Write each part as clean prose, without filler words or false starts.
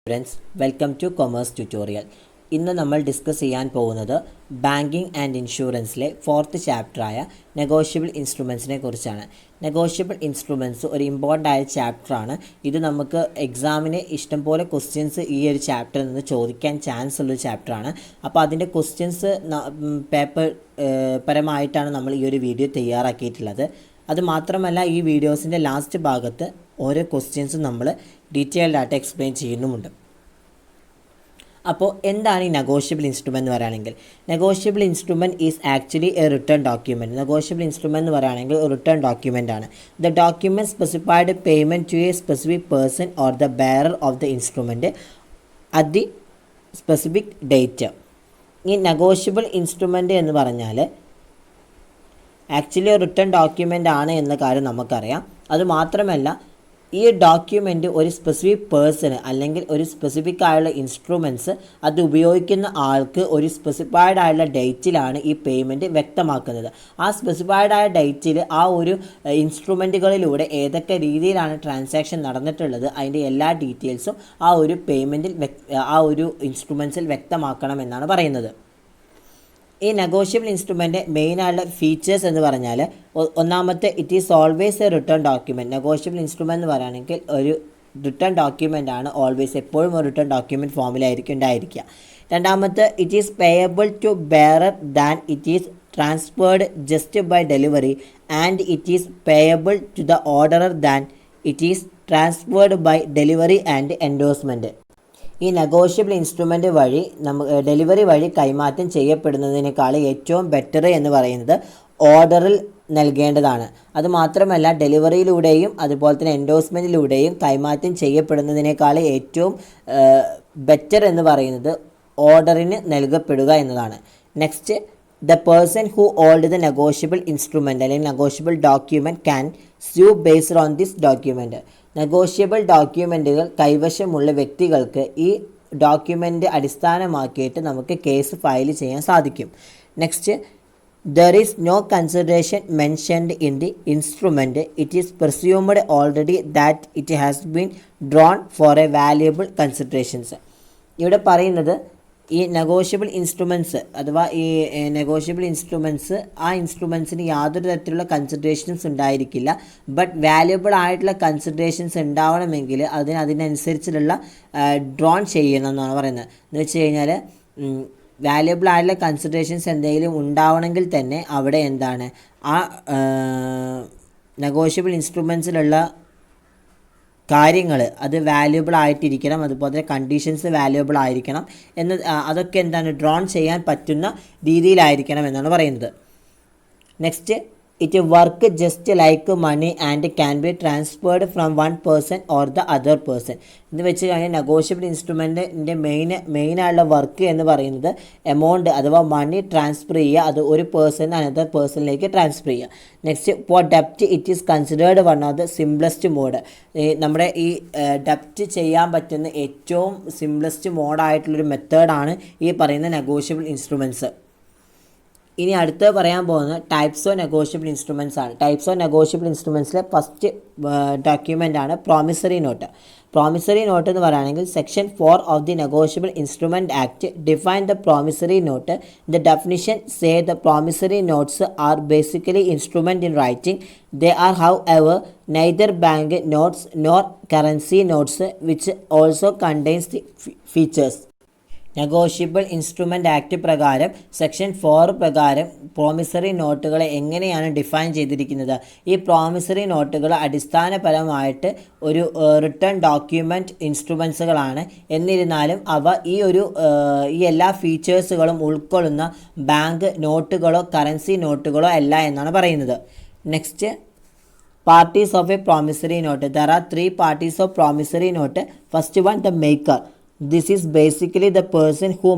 Friends, welcome two commerce tutorial. ഇന്ന് നമ്മൾ discuss ചെയ്യാൻ പോകുന്നത് ബാങ്കിങ് ആൻഡ് ഇൻഷുറൻസിലെ 4th ചാപ്റ്ററായ നെഗോഷ്യബിൾ ഇൻസ്ട്രുമെൻസിനെ കുറിച്ചാണ്. നെഗോഷ്യബിൾ ഇൻസ്ട്രുമെൻറ്റ്സ് ഒരു ഇമ്പോർട്ടൻ്റ് ആയ ചാപ്റ്ററാണ്. ഇത് നമുക്ക് എക്സാമിന് ഇഷ്ടംപോലെ ക്വസ്റ്റ്യൻസ് ഈ ഒരു ചാപ്റ്ററിൽ നിന്ന് ചോദിക്കാൻ ചാൻസ് ഉള്ളൊരു ചാപ്റ്ററാണ്. അപ്പോൾ അതിൻ്റെ ക്വസ്റ്റ്യൻസ് പേപ്പർ പരമായിട്ടാണ് നമ്മൾ ഈ ഒരു വീഡിയോ തയ്യാറാക്കിയിട്ടുള്ളത്. അതുമാത്രമല്ല, ഈ വീഡിയോസിൻ്റെ ലാസ്റ്റ് ഭാഗത്ത് ഓരോ ക്വസ്റ്റ്യൻസും നമ്മൾ ഡീറ്റെയിൽഡ് ആയിട്ട് എക്സ്പ്ലെയിൻ ചെയ്യുന്നുമുണ്ട്. അപ്പോൾ എന്താണ് ഈ നെഗോഷ്യബിൾ ഇൻസ്ട്രുമെൻ്റ് എന്ന് പറയുകയാണെങ്കിൽ, negotiable instrument is actually a written document. Negotiable instrument എന്ന് പറയുകയാണെങ്കിൽ ഒരു റിട്ടേൺ ഡോക്യുമെൻ്റ് ആണ്. The document specified payment to a specific person or the bearer of the instrument at the specific date. ഈ negotiable instrument എന്ന് പറഞ്ഞാൽ actually ഒരു written document ആണ് എന്ന കാര്യം നമുക്കറിയാം. അതുമാത്രമല്ല, ഈ ഡോക്യുമെൻ്റ് ഒരു സ്പെസിഫിക് പേഴ്സണ് അല്ലെങ്കിൽ ഒരു സ്പെസിഫിക് ആയുള്ള ഇൻസ്ട്രുമെൻറ്റ്സ് അത് ഉപയോഗിക്കുന്ന ആൾക്ക് ഒരു സ്പെസിഫൈഡ് ആയുള്ള ഡേറ്റിലാണ് ഈ പേയ്മെൻറ്റ് വ്യക്തമാക്കുന്നത്. ആ സ്പെസിഫൈഡ് ആയ ഡേറ്റിൽ ആ ഒരു ഇൻസ്ട്രുമെൻറ്റുകളിലൂടെ ഏതൊക്കെ രീതിയിലാണ് ട്രാൻസാക്ഷൻ നടന്നിട്ടുള്ളത് അതിൻ്റെ എല്ലാ ഡീറ്റെയിൽസും ആ ഒരു പേയ്മെൻറ്റിൽ ആ ഒരു ഇൻസ്ട്രുമെൻറ്റ്സിൽ വ്യക്തമാക്കണം എന്നാണ് പറയുന്നത്. ഈ നെഗോഷ്യബിൾ ഇൻസ്ട്രുമെൻ്റ് മെയിനായുള്ള ഫീച്ചേഴ്സ് എന്ന് പറഞ്ഞാൽ, ഒന്നാമത്തെ, it is always A written document. Negotiable instrument എന്ന് പറയുകയാണെങ്കിൽ ഒരു റിട്ടേൺ ഡോക്യുമെൻ്റ് ആണ്. ഓൾവേസ്, എപ്പോഴും ഒരു റിട്ടേൺ ഡോക്യുമെൻറ്റ് ഫോമിലായിരിക്കും ഉണ്ടായിരിക്കുക. രണ്ടാമത്തെ, it is payable to bearer than it is transferred just by delivery and it is payable to the orderer than it is transferred by delivery and endorsement. ഈ negotiable instrument വഴി delivery വഴി കൈമാറ്റം ചെയ്യപ്പെടുന്നതിനേക്കാൾ ഏറ്റവും better എന്ന് പറയുന്നത് ഓർഡറിൽ നൽകേണ്ടതാണ്. അതുമാത്രമല്ല, ഡെലിവറിയിലൂടെയും അതുപോലെ തന്നെ എൻഡോഴ്സ്മെൻറ്റിലൂടെയും കൈമാറ്റം ചെയ്യപ്പെടുന്നതിനേക്കാൾ ഏറ്റവും ബെറ്റർ എന്ന് പറയുന്നത് ഓർഡറിന് നൽകപ്പെടുക എന്നതാണ്. Next, the person who hold the negotiable instrument അല്ലെങ്കിൽ negotiable document can sue based on this document. Negotiable ഡോക്യുമെൻറ്റുകൾ കൈവശമുള്ള വ്യക്തികൾക്ക് ഈ ഡോക്യുമെൻ്റ് അടിസ്ഥാനമാക്കിയിട്ട് നമുക്ക് കേസ് ഫയൽ ചെയ്യാൻ സാധിക്കും. Next, there is no consideration mentioned in the instrument. It is presumed already that it has been drawn for a valuable considerations. ഇവിടെ പറയുന്നത് ഈ നെഗോഷ്യബിൾ ഇൻസ്ട്രുമെൻറ്റ്സ് അഥവാ ഈ നെഗോഷ്യബിൾ ഇൻസ്ട്രുമെൻറ്റ്സ് ആ ഇൻസ്ട്രുമെൻറ്റ്സിന് യാതൊരു തരത്തിലുള്ള കൺസിഡറേഷൻസ് ഉണ്ടായിരിക്കില്ല. ബട്ട് വാല്യുബിൾ ആയിട്ടുള്ള കൺസിഡറേഷൻസ് ഉണ്ടാവണമെങ്കിൽ അതിനനുസരിച്ചുള്ള ഡ്രോൺ ചെയ്യണം എന്നാണ് പറയുന്നത്. എന്ന് വെച്ച് കഴിഞ്ഞാൽ വാല്യുബിൾ ആയിട്ടുള്ള കൺസിഡറേഷൻസ് എന്തെങ്കിലും ഉണ്ടാവണമെങ്കിൽ തന്നെ അവിടെ എന്താണ് ആ നെഗോഷ്യബിൾ ഇൻസ്ട്രുമെൻറ്റ്സിലുള്ള കാര്യങ്ങൾ അത് വാല്യുബിൾ ആയിട്ടിരിക്കണം. അതുപോലെ തന്നെ കണ്ടീഷൻസ് വാല്യുബിൾ ആയിരിക്കണം അതൊക്കെ എന്താണ് ഡ്രോൺ ചെയ്യാൻ പറ്റുന്ന രീതിയിലായിരിക്കണം എന്നാണ് പറയുന്നത്. Next, it work just like money and can be transferred from one person or the other person. എന്ന് വെച്ച് കഴിഞ്ഞാൽ നെഗോഷ്യബിൾ ഇൻസ്ട്രുമെൻറ്റിൻ്റെ മെയിനായുള്ള വർക്ക് എന്ന് പറയുന്നത് എമൗണ്ട് അഥവാ മണി ട്രാൻസ്ഫർ ചെയ്യുക, അത് ഒരു പേഴ്സൺ അനദർ പേഴ്സണിലേക്ക് ട്രാൻസ്ഫർ ചെയ്യുക. നെക്സ്റ്റ്, ഫോർ ഡെപ്റ്റ് it is considered one of the simplest mode. നമ്മുടെ ഈ ഡെപ്റ്റ് ചെയ്യാൻ പറ്റുന്ന ഏറ്റവും സിംപ്ലസ്റ്റ് മോഡായിട്ടുള്ളൊരു മെത്തേഡാണ് ഈ പറയുന്ന നെഗോഷ്യബിൾ ഇൻസ്ട്രുമെൻറ്റ്സ്. ഇനി അടുത്ത് പറയാൻ പോകുന്നത് ടൈപ്സ് ഓഫ് നെഗോഷ്യബിൾ ഇൻസ്ട്രുമെൻറ്റ്സ് ആണ്. ടൈപ്സ് ഓഫ് നെഗോഷ്യബിൾ ഇൻസ്ട്രുമെൻറ്റ്സിലെ ഫസ്റ്റ് ഡോക്യുമെൻ്റ് ആണ് പ്രോമിസറി നോട്ട്. പ്രോമിസറി നോട്ട് എന്ന് പറയുകയാണെങ്കിൽ section 4 of the negotiable instrument act define the promissory note. The definition say the promissory notes are basically instrument in writing. They are however neither bank notes nor currency notes which also contains the features. Negotiable instrument act പ്രകാരം section 4 പ്രകാരം promissory നോട്ടുകളെ എങ്ങനെയാണ് define ചെയ്തിരിക്കുന്നത്? ഈ promissory നോട്ടുകൾ അടിസ്ഥാനപരമായിട്ട് ഒരു return document ഇൻസ്ട്രുമെൻസുകളാണ്. എന്നിരുന്നാലും അവ ഈ എല്ലാ ഫീച്ചേഴ്സുകളും ഉൾക്കൊള്ളുന്ന ബാങ്ക് നോട്ടുകളോ കറൻസി നോട്ടുകളോ അല്ല എന്നാണ് പറയുന്നത്. Next, parties of a promissory note. There are 3 parties of promissory note. First one, the maker. This is basically the person who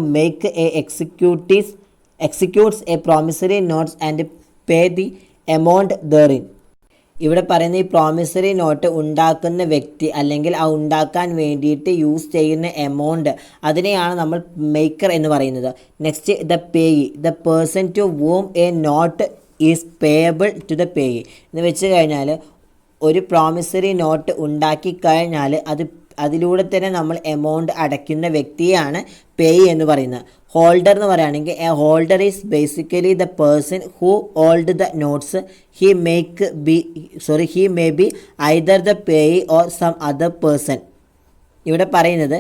executes a promissory notes and pay the amount therein. ഇവിടെ പറയുന്ന ഈ promissory note ഉണ്ടാക്കുന്ന വ്യക്തി അല്ലെങ്കിൽ ആ ഉണ്ടാക്കാൻ വേണ്ടിയിട്ട് use ചെയ്യുന്ന എമൗണ്ട് അതിനെയാണ് നമ്മൾ മേക്കർ എന്ന് പറയുന്നത്. Next, the payee, the person to whom a note is payable to the payee. എന്ന് വെച്ച് കഴിഞ്ഞാൽ ഒരു പ്രോമിസറി നോട്ട് ഉണ്ടാക്കി കഴിഞ്ഞാൽ അതിലൂടെ തന്നെ നമ്മൾ എമൗണ്ട് അടയ്ക്കുന്ന വ്യക്തിയാണ് പേ എന്ന് പറയുന്നത്. ഹോൾഡർ എന്ന് പറയുകയാണെങ്കിൽ a holder is basically the person who hold the notes. He may be either the payee or some other person. ഇവിടെ പറയുന്നത്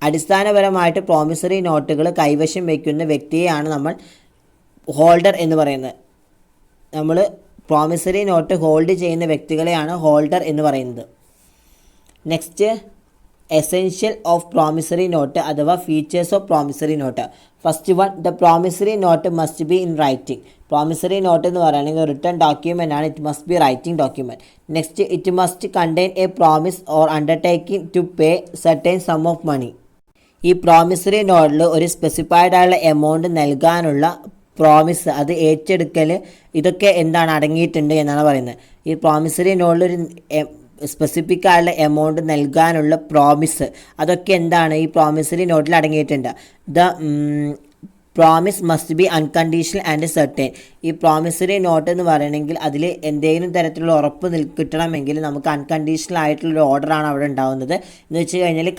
അടിസ്ഥാനപരമായിട്ട് പ്രോമിസറി നോട്ടുകൾ കൈവശം വയ്ക്കുന്ന വ്യക്തിയെയാണ് നമ്മൾ ഹോൾഡർ എന്ന് പറയുന്നത്. നമ്മൾ പ്രോമിസറി നോട്ട് ഹോൾഡ് ചെയ്യുന്ന വ്യക്തികളെയാണ് ഹോൾഡർ എന്ന് പറയുന്നത്. Next, essential of promissory note അഥവാ features of promissory note. First one, the promissory note must be in writing. Promissory note എന്ന് പറയുകയാണെങ്കിൽ റിട്ടേൺ ഡോക്യുമെൻ്റ് ആണ്. It must be writing document. Next, it must contain a promise or undertaking to pay certain sum of money. ഈ promissory നോട്ടിൽ ഒരു specified ആയുള്ള amount നൽകാനുള്ള promise, അത് ഏറ്റെടുക്കൽ, ഇതൊക്കെ എന്താണ് അടങ്ങിയിട്ടുണ്ട് എന്നാണ് പറയുന്നത്. ഈ പ്രോമിസറി നോട്ടിലൊരു സ്പെസിഫിക് ആയുള്ള എമൗണ്ട് നൽകാനുള്ള പ്രോമിസ്, അതൊക്കെ എന്താണ് ഈ പ്രോമിസറി നോട്ടിൽ അടങ്ങിയിട്ടുണ്ട്. The promise must be unconditional and certain. ഈ പ്രോമിസറി നോട്ട് എന്ന് പറയണമെങ്കിൽ അതിൽ എന്തെങ്കിലും തരത്തിലുള്ള ഉറപ്പ് കിട്ടണമെങ്കിൽ നമുക്ക് അൺകണ്ടീഷണൽ ആയിട്ടുള്ളൊരു ഓർഡറാണ് അവിടെ ഉണ്ടാകുന്നത്. എന്ന് വെച്ച് കഴിഞ്ഞാൽ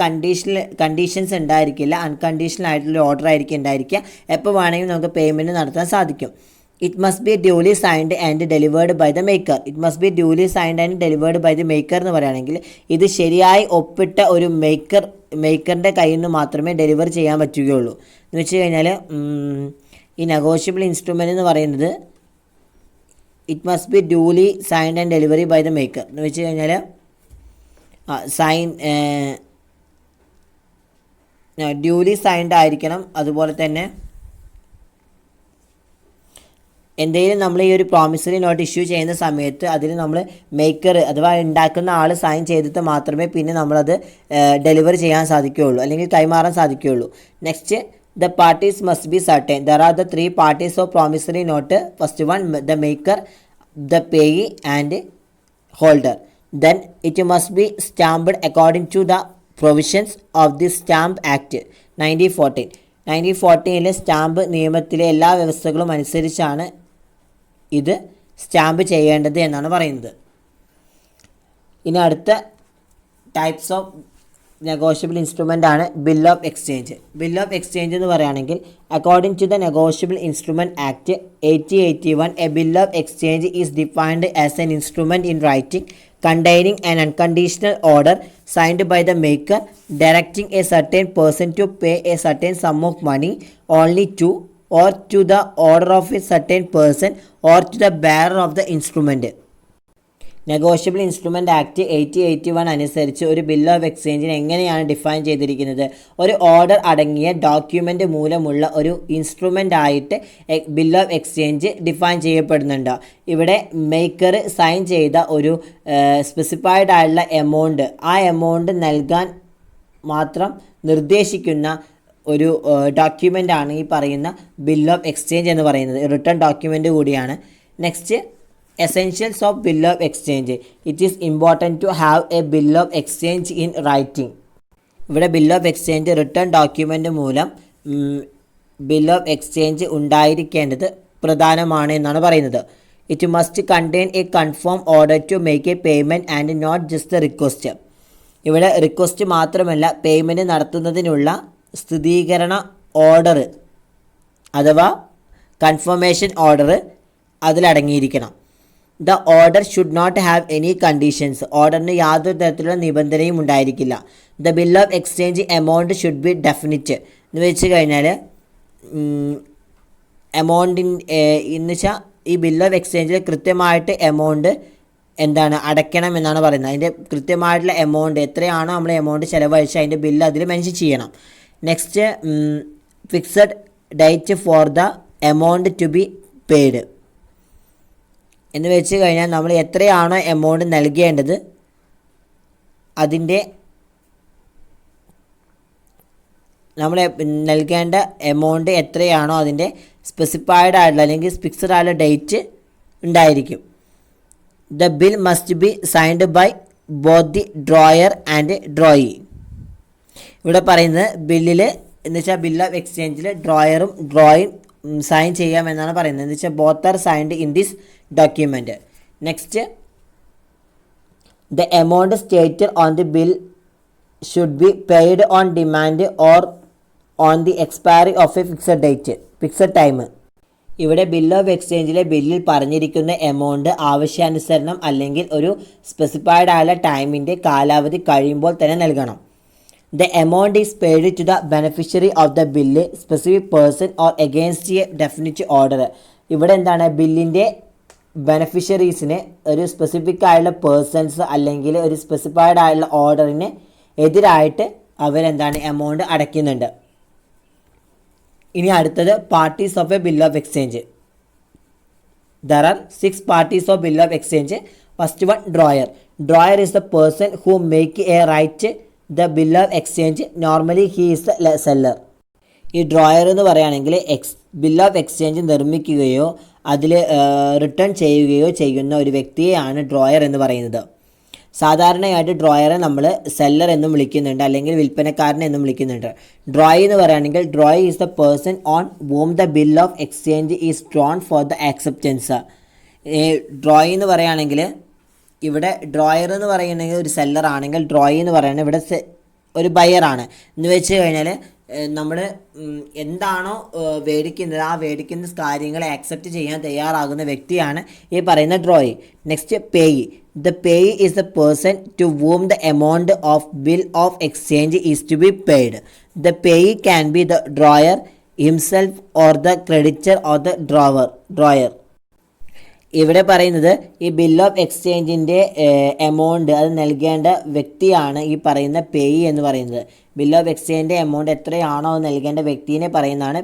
കണ്ടീഷൻസ് ഉണ്ടായിരിക്കില്ല, അൺകണ്ടീഷണൽ ആയിട്ടുള്ള ഓർഡർ ആയിരിക്കും ഉണ്ടായിരിക്കുക. എപ്പോൾ വേണമെങ്കിലും നമുക്ക് പേയ്മെൻറ്റ് നടത്താൻ സാധിക്കും. It must be duly signed and delivered by the maker. It must be duly signed and delivered by the maker എന്ന് പറയുകയാണെങ്കിൽ ഇത് ശരിയായി ഒപ്പിട്ട ഒരു മേക്കറിൻ്റെ കയ്യിൽ നിന്ന് മാത്രമേ ഡെലിവർ ചെയ്യാൻ പറ്റുകയുള്ളൂ. എന്ന് വെച്ച് കഴിഞ്ഞാൽ ഈ നെഗോഷ്യബിൾ ഇൻസ്ട്രുമെൻ്റ് എന്ന് പറയുന്നത് it must be duly signed and delivery by the maker. എന്ന് വെച്ച് കഴിഞ്ഞാൽ ഡ്യൂലി സൈൻഡ് ആയിരിക്കണം. അതുപോലെ തന്നെ എന്തെങ്കിലും നമ്മൾ ഈ ഒരു പ്രോമിസറി നോട്ട് ഇഷ്യൂ ചെയ്യുന്ന സമയത്ത് അതിൽ നമ്മൾ മേക്കർ അഥവാ ഉണ്ടാക്കുന്ന ആൾ സൈൻ ചെയ്തിട്ട് മാത്രമേ പിന്നെ നമ്മളത് ഡെലിവർ ചെയ്യാൻ സാധിക്കുകയുള്ളൂ, അല്ലെങ്കിൽ കൈമാറാൻ സാധിക്കുകയുള്ളൂ. Next, the parties must be certain. There are the 3 parties of promissory note. First one, the maker, the payee and holder. Then it must be stamped according to the provisions of the stamp act 1914. 1914 stamp നിയമത്തിലെ എല്ലാ വ്യവസ്ഥകളും അനുസരിച്ചാണ് ഇത് stamp ചെയ്യേണ്ടത് എന്നാണ് പറയുന്നത്. ഇനി അടുത്ത ടൈപ്സ് ഓഫ് നെഗോഷ്യബിൾ ഇൻസ്ട്രുമെൻ്റ് ആണ് bill of exchange. Bill of exchange എന്ന് പറയുകയാണെങ്കിൽ according to the negotiable instrument act 1881 a bill of exchange is defined as an instrument in writing containing an unconditional order signed by the maker directing a certain person to pay a certain sum of money only to or to the order of a certain person or to the bearer of the instrument. Negotiable instrument act 1881 അനുസരിച്ച് ഒരു bill of എക്സ്ചേഞ്ചിനെ എങ്ങനെയാണ് define ചെയ്തിരിക്കുന്നത്? ഒരു order അടങ്ങിയ document മൂലമുള്ള ഒരു instrument ആയിട്ട് bill of exchange define ചെയ്യപ്പെടുന്നുണ്ട്. ഇവിടെ മേക്കർ സൈൻ ചെയ്ത ഒരു സ്പെസിഫൈഡ് ആയിട്ടുള്ള എമൗണ്ട്, ആ എമൗണ്ട് നൽകാൻ മാത്രം നിർദ്ദേശിക്കുന്ന ഒരു ഡോക്യുമെൻ്റാണ് ഈ പറയുന്ന ബിൽ ഓഫ് എക്സ്ചേഞ്ച് എന്ന് പറയുന്നത്. റിട്ടേൺ ഡോക്യുമെൻ്റ് കൂടിയാണ്. Next, essentials of bill of exchange. It is important to have a bill of exchange in writing. ഇവിടെ bill of exchange written document മൂലം ബിൽ ഓഫ് എക്സ്ചേഞ്ച് ഉണ്ടായിരിക്കേണ്ടത് പ്രധാനമാണ് എന്നാണ് പറയുന്നത്. It must contain a confirm order to make a payment and not just the request. ഇവിടെ request മാത്രമല്ല, payment നടത്തുന്നതിനുള്ള സ്ഥിരീകരണ ഓർഡർ അഥവാ കൺഫർമേഷൻ ഓർഡർ അതിലടങ്ങിയിരിക്കണം. The order should not have any conditions. ഓർഡറിന് യാതൊരു തരത്തിലുള്ള നിബന്ധനയും ഉണ്ടായിരിക്കില്ല. The bill of exchange amount should be definite. എന്ന് വെച്ച് കഴിഞ്ഞാൽ എന്ന് വെച്ചാൽ ഈ ബിൽ ഓഫ് എക്സ്ചേഞ്ചിൽ കൃത്യമായിട്ട് എമൗണ്ട് എന്താണ് അടയ്ക്കണം എന്നാണ് പറയുന്നത്. അതിൻ്റെ കൃത്യമായിട്ടുള്ള എമൗണ്ട് എത്രയാണോ നമ്മൾ എമൗണ്ട് ചിലവഴിച്ച് അതിൻ്റെ ബില്ല് അതിൽ മെൻഷൻ ചെയ്യണം. Next, fixed date for the amount to be paid. എന്ന് വെച്ച് കഴിഞ്ഞാൽ നമ്മൾ എത്രയാണോ എമൗണ്ട് നൽകേണ്ടത് അതിൻ്റെ നമ്മൾ നൽകേണ്ട എമൗണ്ട് എത്രയാണോ അതിൻ്റെ സ്പെസിഫൈഡ് ആയിട്ടുള്ള അല്ലെങ്കിൽ ഫിക്സഡ് ആയിട്ടുള്ള ഡേറ്റ് ഉണ്ടായിരിക്കും. The bill must be signed by both the drawer and drawee. ഇവിടെ പറയുന്നത് ബില്ലിൽ എന്ന് വെച്ചാൽ ബിൽ ഓഫ് എക്സ്ചേഞ്ചിൽ ഡ്രോയറും ഡ്രോയും സൈൻ ചെയ്യാമെന്നാണ് പറയുന്നത്. എന്ന് വെച്ചാൽ both are signed in this document. Next, the amount stated on the bill should be paid on demand or on the expiry of a fixed time. ഇവിടെ ബിൽ ഓഫ് എക്സ്ചേഞ്ചിലെ ബില്ലിൽ പറഞ്ഞിരിക്കുന്ന amount ആവശ്യാനുസരണം അല്ലെങ്കിൽ ഒരു സ്പെസിഫൈഡ് ആയുള്ള ടൈമിൻ്റെ കാലാവധി കഴിയുമ്പോൾ തന്നെ നൽകണം. The amount is paid to the beneficiary of the bill specific person or against a definite order. ഇവിടെ എന്താണ്, ബില്ലിൻ്റെ ബെനിഫിഷ്യറീസിന് ഒരു സ്പെസിഫിക് ആയുള്ള പേഴ്സൺസ് അല്ലെങ്കിൽ ഒരു സ്പെസിഫൈഡ് ആയുള്ള ഓർഡറിന് എതിരായിട്ട് അവരെന്താണ് എമൗണ്ട് അടയ്ക്കുന്നുണ്ട്. ഇനി അടുത്തത് parties of A bill of exchange. There are 6 parties of bill of exchange. First one, drawer. Drawer is the person who make A write the bill of exchange. Normally he is the seller. ഈ drawer എന്ന് പറയുകയാണെങ്കിൽ bill of exchange നിർമ്മിക്കുകയോ അതിൽ return ചെയ്യുകയോ ചെയ്യുന്ന ഒരു വ്യക്തിയെയാണ് drawer എന്ന് പറയുന്നത്. സാധാരണയായിട്ട് ഡ്രോയറെ നമ്മൾ സെല്ലർ എന്നും വിളിക്കുന്നുണ്ട്, അല്ലെങ്കിൽ വിൽപ്പനക്കാരൻ എന്നും വിളിക്കുന്നുണ്ട്. ഡ്രോയി എന്ന് പറയുകയാണെങ്കിൽ drawee is the person on womb the bill of exchange is drawn for the acceptance. Drawee എന്ന് പറയുകയാണെങ്കിൽ ഇവിടെ ഡ്രോയർ എന്ന് പറയുകയാണെങ്കിൽ ഒരു സെല്ലർ ആണെങ്കിൽ ഡ്രോയി എന്ന് പറയുന്നത് ഇവിടെ ഒരു ബയറാണ്. എന്ന് വെച്ച് കഴിഞ്ഞാൽ നമ്മൾ എന്താണോ മേടിക്കുന്നത് ആ മേടിക്കുന്ന കാര്യങ്ങളെ ആക്സെപ്റ്റ് ചെയ്യാൻ തയ്യാറാകുന്ന വ്യക്തിയാണ് ഈ പറയുന്ന drawee. Next, payee. The payee is the person to whom the amount of bill of exchange is to be paid. The payee can be the drawer himself or the creditor or the drawer. ഇവിടെ പറയുന്നത് ഈ bill of എക്സ്ചേഞ്ചിൻ്റെ amount അത് നൽകേണ്ട വ്യക്തിയാണ് ഈ പറയുന്ന payee എന്ന് പറയുന്നത്. ബിൽ ഓഫ് എക്സ്ചേഞ്ചിൻ്റെ എമൗണ്ട് എത്രയാണോ അത് നൽകേണ്ട വ്യക്തിയെ പറയുന്നതാണ്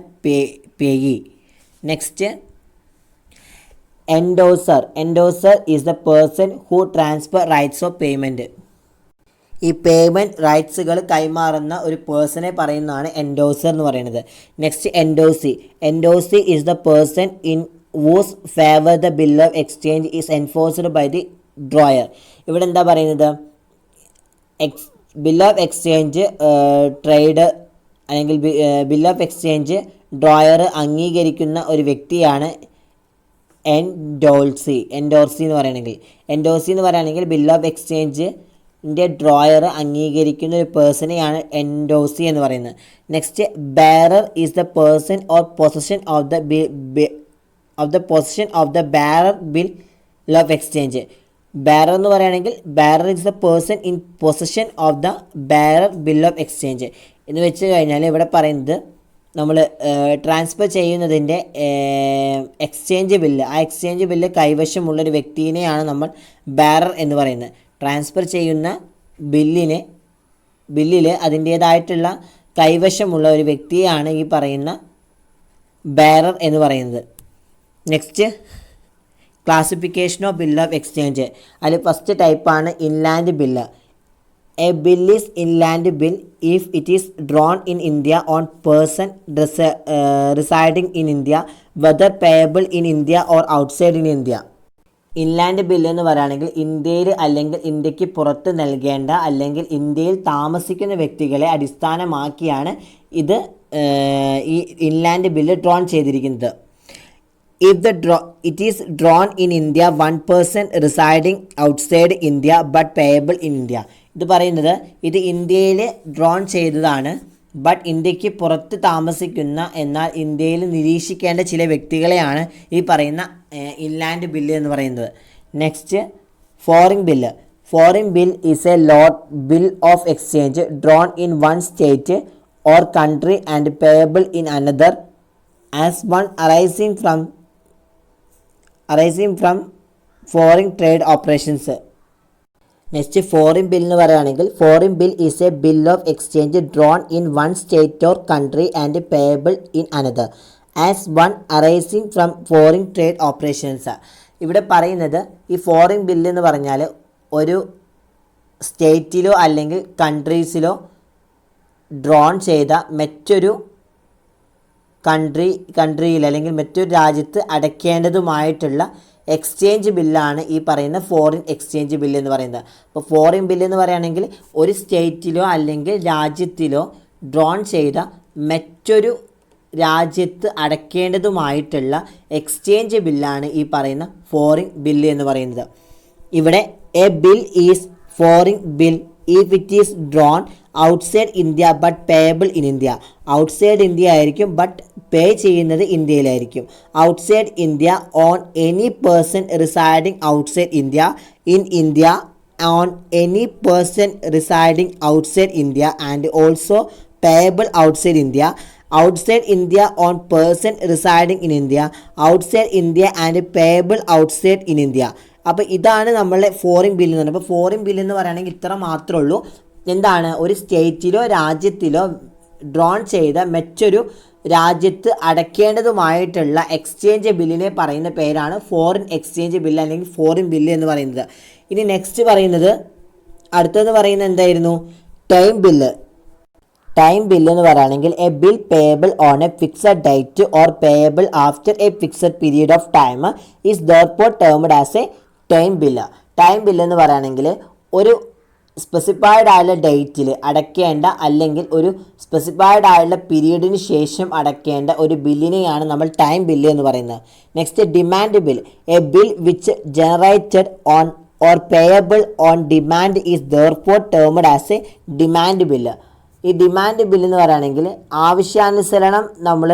payee. Next, endorser. Endorser is the person who transfer rights of payment. ഈ പേയ്മെൻറ്റ് റൈറ്റ്സുകൾ കൈമാറുന്ന ഒരു പേഴ്സണെ പറയുന്നതാണ് എൻഡോസർ എന്ന് പറയുന്നത്. Next, എൻഡോസി. എൻഡോസി is the person in whose favor the bill of exchange is enforced by the drawer. ഇവിടെ എന്താ പറയുന്നത്, ബിൽ ഓഫ് എക്സ്ചേഞ്ച് ട്രേഡ് അല്ലെങ്കിൽ ബിൽ ഓഫ് എക്സ്ചേഞ്ച് ഡ്രോയർ അംഗീകരിക്കുന്ന ഒരു വ്യക്തിയാണ് എൻഡോർസി എന്ന് പറയുകയാണെങ്കിൽ ബിൽ ഓഫ് എക്സ്ചേഞ്ചിൻ്റെ ഡ്രോയർ അംഗീകരിക്കുന്ന ഒരു പേഴ്സണെയാണ് എൻഡോർസി എന്ന് പറയുന്നത്. Next, bearer is the person or possession of the bearer bill of exchange. Bearer എന്ന് പറയുകയാണെങ്കിൽ bearer is the person in possession of the bearer bill of exchange എന്ന് വെച്ച് കഴിഞ്ഞാൽ ഇവിടെ പറയുന്നത് നമ്മൾ ട്രാൻസ്ഫർ ചെയ്യുന്നതിൻ്റെ എക്സ്ചേഞ്ച് ബില്ല്, ആ എക്സ്ചേഞ്ച് ബില്ല് കൈവശമുള്ളൊരു വ്യക്തിയെയാണ് നമ്മൾ ബെയറർ എന്ന് പറയുന്നത്. ട്രാൻസ്ഫർ ചെയ്യുന്ന ബില്ലിൽ അതിൻ്റേതായിട്ടുള്ള കൈവശമുള്ള ഒരു വ്യക്തിയെയാണ് ഈ പറയുന്ന ബെയറർ എന്ന് പറയുന്നത്. Next, classification of bill of exchange. അതിൽ ഫസ്റ്റ് ടൈപ്പാണ് inland bill. A bill is inland bill if it is drawn in India on person residing in India whether payable in India or outside in India. Inland bill എന്ന് പറയുകയാണെങ്കിൽ ഇന്ത്യയിൽ അല്ലെങ്കിൽ ഇന്ത്യക്ക് പുറത്ത് നൽകേണ്ട അല്ലെങ്കിൽ ഇന്ത്യയിൽ താമസിക്കുന്ന വ്യക്തികളെ അടിസ്ഥാനമാക്കിയാണ് ഈ ഇൻലാൻഡ് ബില്ല് ഡ്രോൺ ചെയ്തിരിക്കുന്നത്. If it is drawn in India, one person residing outside India but payable in India. ഇത് പറയുന്നത് ഇത് ഇന്ത്യയിൽ ഡ്രോൺ ചെയ്തതാണ്, ബട്ട് ഇന്ത്യക്ക് പുറത്ത് താമസിക്കുന്ന എന്നാൽ ഇന്ത്യയിൽ നിരീക്ഷിക്കേണ്ട ചില വ്യക്തികളെയാണ് ഈ പറയുന്ന ഇൻലാൻഡ് ബില്ല് എന്ന് പറയുന്നത്. Next, foreign bill. Foreign bill is a lot bill of exchange drawn in one state or country and payable in another as one arising from foreign trade operations. Next, foreign bill എന്ന് പറയുകയാണെങ്കിൽ foreign bill is A bill of exchange drawn in one state or country and payable in another as one arising from foreign trade operations. ഇവിടെ പറയുന്നത് ഈ foreign bill എന്ന് പറഞ്ഞാൽ ഒരു സ്റ്റേറ്റിലോ അല്ലെങ്കിൽ കൺട്രീസിലോ drone ചെയ്ത മറ്റൊരു കൺട്രിയിൽ അല്ലെങ്കിൽ മറ്റൊരു രാജ്യത്ത് അടയ്ക്കേണ്ടതുമായിട്ടുള്ള എക്സ്ചേഞ്ച് ബില്ലാണ് ഈ പറയുന്ന ഫോറിൻ എക്സ്ചേഞ്ച് ബില്ല് എന്ന് പറയുന്നത്. അപ്പോൾ ഫോറിൻ ബില്ല് എന്ന് പറയുകയാണെങ്കിൽ ഒരു സ്റ്റേറ്റിലോ അല്ലെങ്കിൽ രാജ്യത്തിലോ ഡ്രോൺ ചെയ്ത മറ്റൊരു രാജ്യത്ത് അടയ്ക്കേണ്ടതുമായിട്ടുള്ള എക്സ്ചേഞ്ച് ബില്ലാണ് ഈ പറയുന്ന ഫോറിൻ ബില്ല് എന്ന് പറയുന്നത്. ഇവിടെ a bill is foreign bill if it is drawn outside India but payable in India. Outside India ആയിരിക്കും ബട്ട് പേ ചെയ്യുന്നത് ഇന്ത്യയിലായിരിക്കും. Outside India on any person residing outside India, in India on any person residing outside India and also payable outside India. Outside India on person residing in India, outside India and payable outside in India. അപ്പോൾ ഇതാണ് നമ്മളെ foreign bill എന്ന് പറയുന്നത്. അപ്പോൾ foreign bill എന്ന് പറയുകയാണെങ്കിൽ ഇത്ര മാത്രമേ ഉള്ളൂ. എന്താണ്, ഒരു സ്റ്റേറ്റിലോ രാജ്യത്തിലോ ഡ്രോൺ ചെയ്ത മറ്റൊരു രാജ്യത്ത് അടയ്ക്കേണ്ടതുമായിട്ടുള്ള എക്സ്ചേഞ്ച് ബില്ലിനെ പറയുന്ന പേരാണ് ഫോറിൻ എക്സ്ചേഞ്ച് ബില്ല് അല്ലെങ്കിൽ ഫോറിൻ ബില്ല് എന്ന് പറയുന്നത്. ഇനി നെക്സ്റ്റ് പറയുന്നത്, അടുത്തത് പറയുന്നത് എന്തായിരുന്നു, ടൈം ബില്ല്. ടൈം ബില്ല് എന്ന് പറയുകയാണെങ്കിൽ A bill payable on A fixed date or payable after A fixed period of time is therefore termed as A time bill. Time bill എന്ന് പറയുകയാണെങ്കിൽ ഒരു സ്പെസിഫൈഡ് ആയുള്ള ഡേറ്റിൽ അടയ്ക്കേണ്ട അല്ലെങ്കിൽ ഒരു സ്പെസിഫൈഡ് ആയുള്ള പീരീഡിന് ശേഷം അടയ്ക്കേണ്ട ഒരു ബില്ലിനെയാണ് നമ്മൾ ടൈം ബില്ല് എന്ന് പറയുന്നത്. Next demand bill. A bill which generated on or payable on demand is therefore termed as A demand bill. ഈ ഡിമാൻഡ് ബില്ല് എന്ന് പറയുകയാണെങ്കിൽ ആവശ്യാനുസരണം നമ്മൾ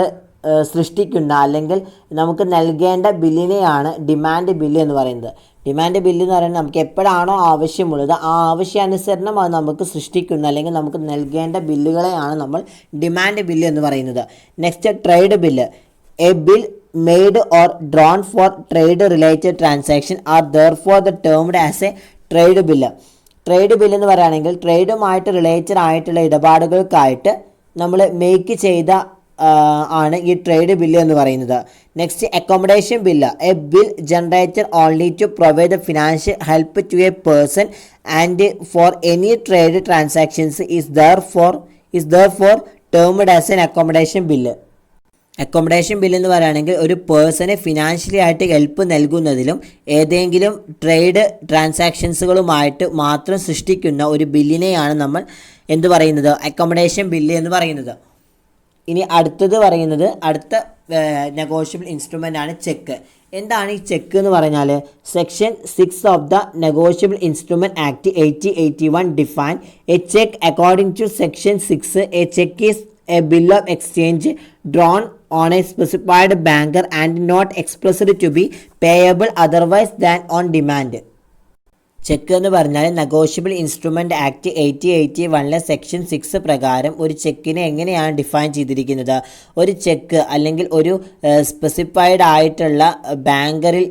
സൃഷ്ടിക്കുന്ന അല്ലെങ്കിൽ നമുക്ക് നൽകേണ്ട ബില്ലിനെയാണ് ഡിമാൻഡ് ബില്ല് എന്ന് പറയുന്നത്. ഡിമാൻഡ് ബില്ല് എന്ന് പറയുന്നത് നമുക്ക് എപ്പോഴാണോ ആവശ്യമുള്ളത് ആ ആവശ്യാനുസരണം അത് നമുക്ക് സൃഷ്ടിക്കുന്ന അല്ലെങ്കിൽ നമുക്ക് നൽകേണ്ട ബില്ലുകളെയാണ് നമ്മൾ ഡിമാൻഡ് ബില്ല് എന്ന് പറയുന്നത്. Next trade bill. A bill made or drawn for trade related transaction are therefore the termed as a trade bill. Trade bill എന്ന് പറയുകയാണെങ്കിൽ ട്രേഡുമായിട്ട് റിലേറ്റഡ് ആയിട്ടുള്ള ഇടപാടുകൾക്കായിട്ട് നമ്മൾ മേക്ക് ചെയ്ത ആണ് ഈ ട്രേഡ് ബില്ല് എന്ന് പറയുന്നത്. Next accommodation bill. A bill generated only to provide the financial help to a person and for any trade transactions is therefore termed as an accommodation bill. Accommodation bill എന്ന് പറയുകയാണെങ്കിൽ ഒരു പേഴ്സണെ financially ആയിട്ട് help നൽകുന്നതിലും ഏതെങ്കിലും trade ട്രാൻസാക്ഷൻസുകളുമായിട്ട് മാത്രം സൃഷ്ടിക്കുന്ന ഒരു ബില്ലിനെയാണ് നമ്മൾ എന്ത് പറയുന്നത്, അക്കോമഡേഷൻ ബില്ല് എന്ന് പറയുന്നത്. ഇനി അടുത്തത് പറയുന്നത്, അടുത്ത നെഗോഷ്യബിൾ ഇൻസ്ട്രുമെൻ്റ് ആണ് ചെക്ക്. എന്താണ് ഈ ചെക്ക് എന്ന് പറഞ്ഞാൽ, section 6 of the negotiable instrument act 1881 define a cheque. According to section 6 a cheque is a bill of exchange drawn on a specified banker and not expressed to be payable otherwise than on demand. Check എന്ന് പറഞ്ഞാൽ negotiable instrument act 1881 section 6 പ്രകാരം ഒരു ചെക്കിനെ എങ്ങനെയാണ് define ചെയ്തിരിക്കുന്നത്. ഒരു check അല്ലെങ്കിൽ ഒരു specified ആയിട്ടുള്ള ബാങ്കറിൽ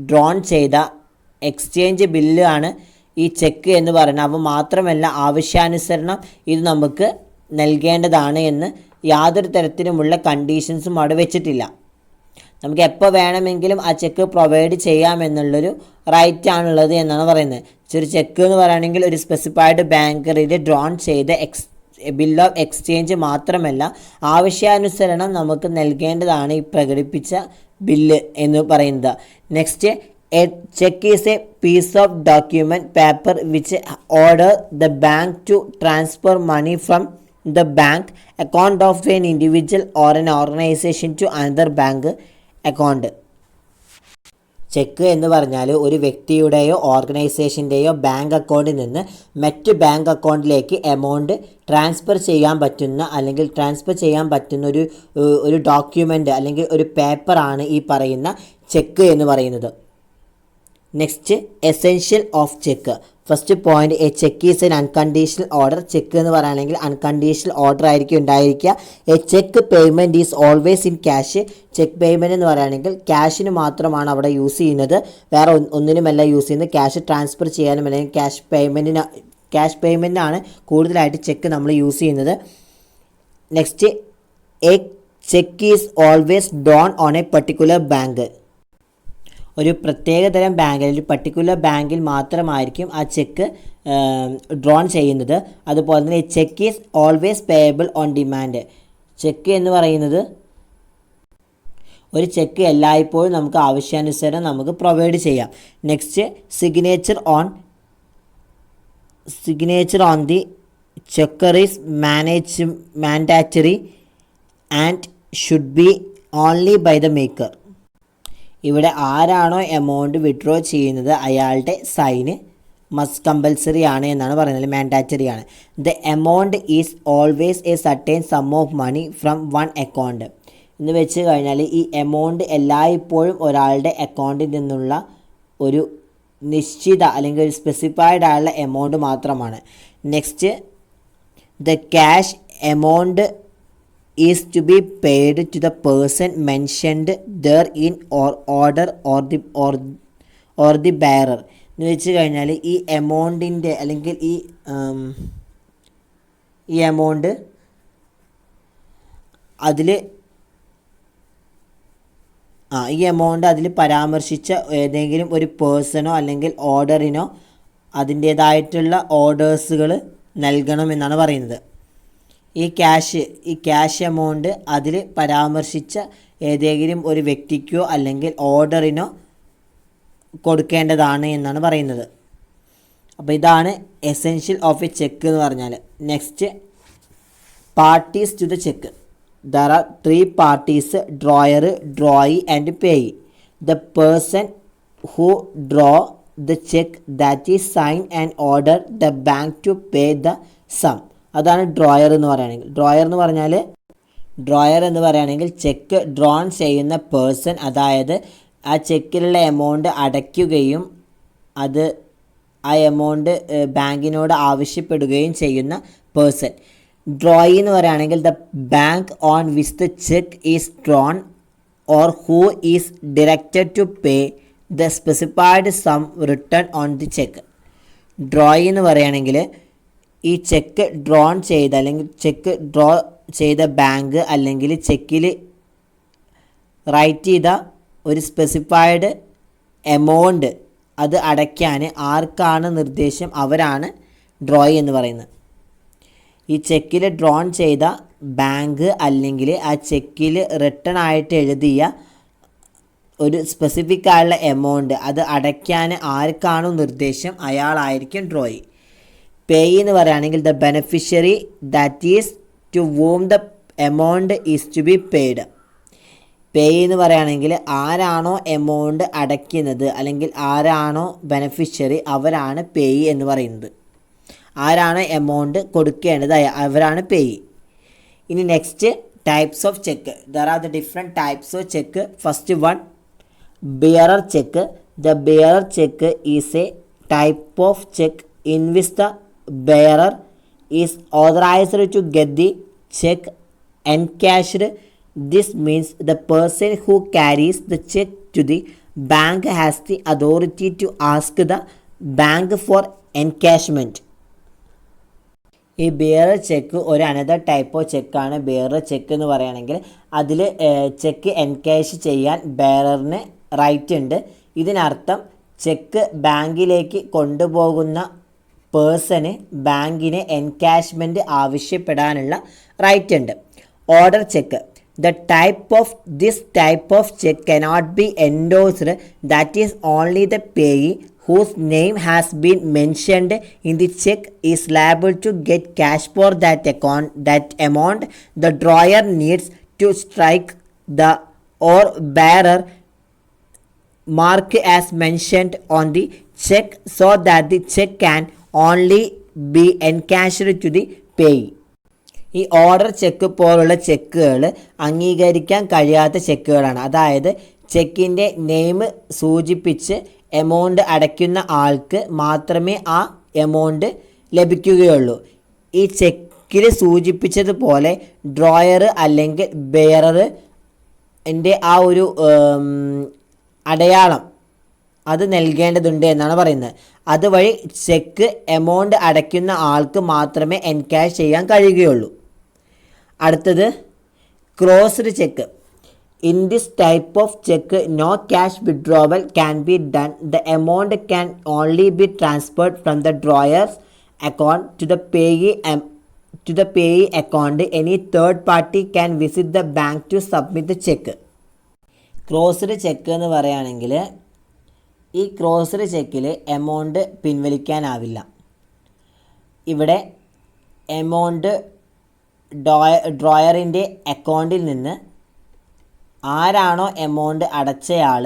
ഡ്രോൺ ചെയ്ത എക്സ്ചേഞ്ച് ബില്ല് ആണ് ഈ ചെക്ക് എന്ന് പറയുന്നത്. അപ്പോൾ മാത്രമല്ല ആവശ്യാനുസരണം ഇത് നമുക്ക് നൽകേണ്ടതാണ് എന്ന് യാതൊരു തരത്തിലുമുള്ള കണ്ടീഷൻസും അവിടെ വെച്ചിട്ടില്ല. നമുക്ക് എപ്പോൾ വേണമെങ്കിലും ആ ചെക്ക് പ്രൊവൈഡ് ചെയ്യാമെന്നുള്ളൊരു റൈറ്റാണുള്ളത് എന്നാണ് പറയുന്നത്. ഒരു ചെക്ക് എന്ന് പറയുകയാണെങ്കിൽ ഒരു സ്പെസിഫൈഡ് ബാങ്കറിൽ ഡ്രോൺ ചെയ്ത ബിൽ ഓഫ് എക്സ്ചേഞ്ച് മാത്രമല്ല ആവശ്യാനുസരണം നമുക്ക് നൽകേണ്ടതാണ് ഈ പ്രകടിപ്പിച്ച ബില്ല് എന്ന് പറയുന്നത്. Next, a cheque is a piece of document paper which order the bank to transfer money from the bank account of an individual or an organization to another bank account. Check എന്ന് പറഞ്ഞാൽ ഒരു വ്യക്തിയുടെയോ ഓർഗനൈസേഷൻ്റെയോ bank അക്കൗണ്ടിൽ നിന്ന് മറ്റ് bank അക്കൗണ്ടിലേക്ക് amount transfer ചെയ്യാൻ പറ്റുന്ന അല്ലെങ്കിൽ ട്രാൻസ്ഫർ ചെയ്യാൻ പറ്റുന്ന ഒരു ഡോക്യുമെൻ്റ് അല്ലെങ്കിൽ ഒരു പേപ്പറാണ് ഈ പറയുന്ന ചെക്ക് എന്ന് പറയുന്നത്. Next, essential of cheque. First point, A cheque is N unconditional order. Check എന്ന് പറയുകയാണെങ്കിൽ അൺകണ്ടീഷണൽ ഓർഡർ ആയിരിക്കും ഉണ്ടായിരിക്കുക. A cheque payment is always in cash. Check payment എന്ന് പറയുകയാണെങ്കിൽ ക്യാഷിന് മാത്രമാണ് അവിടെ യൂസ് ചെയ്യുന്നത്, വേറെ ഒന്നിനുമല്ല യൂസ് ചെയ്യുന്നത്. ക്യാഷ് ട്രാൻസ്ഫർ ചെയ്യാനും അല്ലെങ്കിൽ ക്യാഷ് പേയ്മെൻറ്റിനാണ് കൂടുതലായിട്ട് ചെക്ക് നമ്മൾ യൂസ് ചെയ്യുന്നത്. Next, a cheque is always drone on A particular bank. ഒരു പ്രത്യേകതരം ബാങ്കിൽ, ഒരു പർട്ടിക്കുലർ ബാങ്കിൽ മാത്രമായിരിക്കും ആ ചെക്ക് ഡ്രോൺ ചെയ്യുന്നത്. അതുപോലെ തന്നെ cheque is always payable on demand. Check എന്ന് പറയുന്നത് ഒരു ചെക്ക് എല്ലായ്പ്പോഴും നമുക്ക് ആവശ്യാനുസരണം നമുക്ക് പ്രൊവൈഡ് ചെയ്യാം. Next, signature on the cheque is mandatory and should be only by the maker. ഇവിടെ ആരാണോ എമൗണ്ട് വിഡ്രോ ചെയ്യുന്നത് അയാളുടെ സൈന് മസ്റ്റ് കമ്പൽസറി ആണ് എന്നാണ് പറയുന്നത്, മാൻഡാറ്ററി ആണ്. The amount is always a certain sum of money from one account എന്ന് വെച്ച് കഴിഞ്ഞാൽ ഈ എമൗണ്ട് എല്ലായ്പ്പോഴും ഒരാളുടെ അക്കൗണ്ടിൽ നിന്നുള്ള ഒരു നിശ്ചിത അല്ലെങ്കിൽ ഒരു സ്പെസിഫൈഡ് ആയുള്ള എമൗണ്ട് മാത്രമാണ്. Next, the cash amount is to be paid to the person mentioned there in order or the bearer എന്ന് വെച്ച് കഴിഞ്ഞാൽ ഈ എമൗണ്ടിൻ്റെ അല്ലെങ്കിൽ ഈ എമൗണ്ട് അതിൽ പരാമർശിച്ച ഏതെങ്കിലും ഒരു പേഴ്സണോ അല്ലെങ്കിൽ ഓർഡറിനോ അതിൻ്റേതായിട്ടുള്ള ഓർഡേഴ്സുകൾ നൽകണമെന്നാണ് പറയുന്നത്. ഈ ക്യാഷ് എമൗണ്ട് അതിൽ പരാമർശിച്ച ഏതെങ്കിലും ഒരു വ്യക്തിക്കോ അല്ലെങ്കിൽ ഓർഡറിനോ കൊടുക്കേണ്ടതാണ് എന്നാണ് പറയുന്നത്. അപ്പോൾ ഇതാണ് എസെൻഷ്യൽ ഓഫ് എ ചെക്ക് എന്ന് പറഞ്ഞാൽ. Next, parties to the cheque. There are 3 parties: drawer, drawee and payee. The person who draw the check that is sign and order the bank to pay the sum. അതാണ് drawer എന്ന് പറയുകയാണെങ്കിൽ. Drawer എന്ന് പറയുകയാണെങ്കിൽ check drone ചെയ്യുന്ന person, അതായത് ആ ചെക്കിലുള്ള amount അടയ്ക്കുകയും ആ എമൗണ്ട് ബാങ്കിനോട് ആവശ്യപ്പെടുകയും ചെയ്യുന്ന പേഴ്സൺ. ഡ്രോയി എന്ന് പറയുകയാണെങ്കിൽ the bank on which the cheque is drawn or who is directed to pay the specified sum written on the cheque. Drawee എന്ന് പറയുകയാണെങ്കിൽ ഈ ചെക്ക് ഡ്രോൺ ചെയ്ത അല്ലെങ്കിൽ ചെക്ക് ഡ്രോ ചെയ്ത ബാങ്ക് അല്ലെങ്കിൽ ചെക്കിൽ റൈറ്റ് ചെയ്ത ഒരു സ്പെസിഫൈഡ് എമൗണ്ട് അത് അടയ്ക്കാൻ ആർക്കാണ് നിർദ്ദേശം അവരാണ് ഡ്രോയി എന്ന് പറയുന്നത്. ഈ ചെക്കിൽ ഡ്രോൺ ചെയ്ത ബാങ്ക് അല്ലെങ്കിൽ ആ ചെക്കിൽ റിട്ടേൺ ആയിട്ട് എഴുതിയ ഒരു സ്പെസിഫിക് ആയുള്ള എമൗണ്ട് അത് അടയ്ക്കാൻ ആർക്കാണോ നിർദ്ദേശം അയാളായിരിക്കും ഡ്രോയി. പേയി എന്ന് പറയുകയാണെങ്കിൽ the beneficiary that is to whom the amount is to be paid. Payee എന്ന് പറയുകയാണെങ്കിൽ ആരാണോ എമൗണ്ട് അടയ്ക്കുന്നത് അല്ലെങ്കിൽ ആരാണോ ബെനഫിഷ്യറി അവരാണ് പേയി എന്ന് പറയുന്നത്. ആരാണ് എമൗണ്ട് കൊടുക്കേണ്ടത് അവരാണ് പേയി. ഇനി next, types of cheque. There are the different types of cheque. First one, bearer check. The bearer check is A type of cheque in which the bearer is authorized to get the check encashed. This means the person who carries the check to the bank has the authority to ask the bank for encashment. ഈ bearer cheque ഒരു another type of ചെക്കാണ്. Bearer cheque എന്ന് പറയുകയാണെങ്കിൽ അതിൽ check encash ചെയ്യാൻ ബെയററിന് right ഉണ്ട്. ഇതിനർത്ഥം check ബാങ്കിലേക്ക് കൊണ്ടുപോകുന്ന പേഴ്സന് ബാങ്കിന് എൻകാഷ്മെൻറ്റ് ആവശ്യപ്പെടാനുള്ള റൈറ്റ് ഉണ്ട്. Order check. The this type of cheque cannot be endorsed. That is only the payee whose name has been mentioned in the check is liable to get cash for that amount. The drawer needs to strike the or bearer mark as mentioned on the check so that the check can only be encashed to the payee. ഈ order check പോലുള്ള ചെക്കുകൾ അംഗീകരിക്കാൻ കഴിയാത്ത ചെക്കുകളാണ്. അതായത് ചെക്കിൻ്റെ name സൂചിപ്പിച്ച് amount അടയ്ക്കുന്ന ആൾക്ക് മാത്രമേ ആ amount ലഭിക്കുകയുള്ളൂ. ഈ ചെക്കിൽ സൂചിപ്പിച്ചതുപോലെ ഡ്രോയർ അല്ലെങ്കിൽ ബെയറിൻ്റെ ആ ഒരു അടയാളം അത് നൽകേണ്ടതുണ്ട് എന്നാണ് പറയുന്നത്. അതുവഴി ചെക്ക് എമൗണ്ട് അടയ്ക്കുന്ന ആൾക്ക് മാത്രമേ എൻകാഷ് ചെയ്യാൻ കഴിയുകയുള്ളൂ. അടുത്തത് crossed check. In this type of check, no cash withdrawal can be done. The amount can only be transferred from the drawer's account to the payee account. Any third party can visit the bank to submit the check. Crossed check എന്ന് പറയുകയാണെങ്കിൽ ഈ crossed ചെക്കിൽ amount പിൻവലിക്കാനാവില്ല. ഇവിടെ amount ഡ്രോയറിൻ്റെ അക്കൗണ്ടിൽ നിന്ന് ആരാണോ amount അടച്ചയാൾ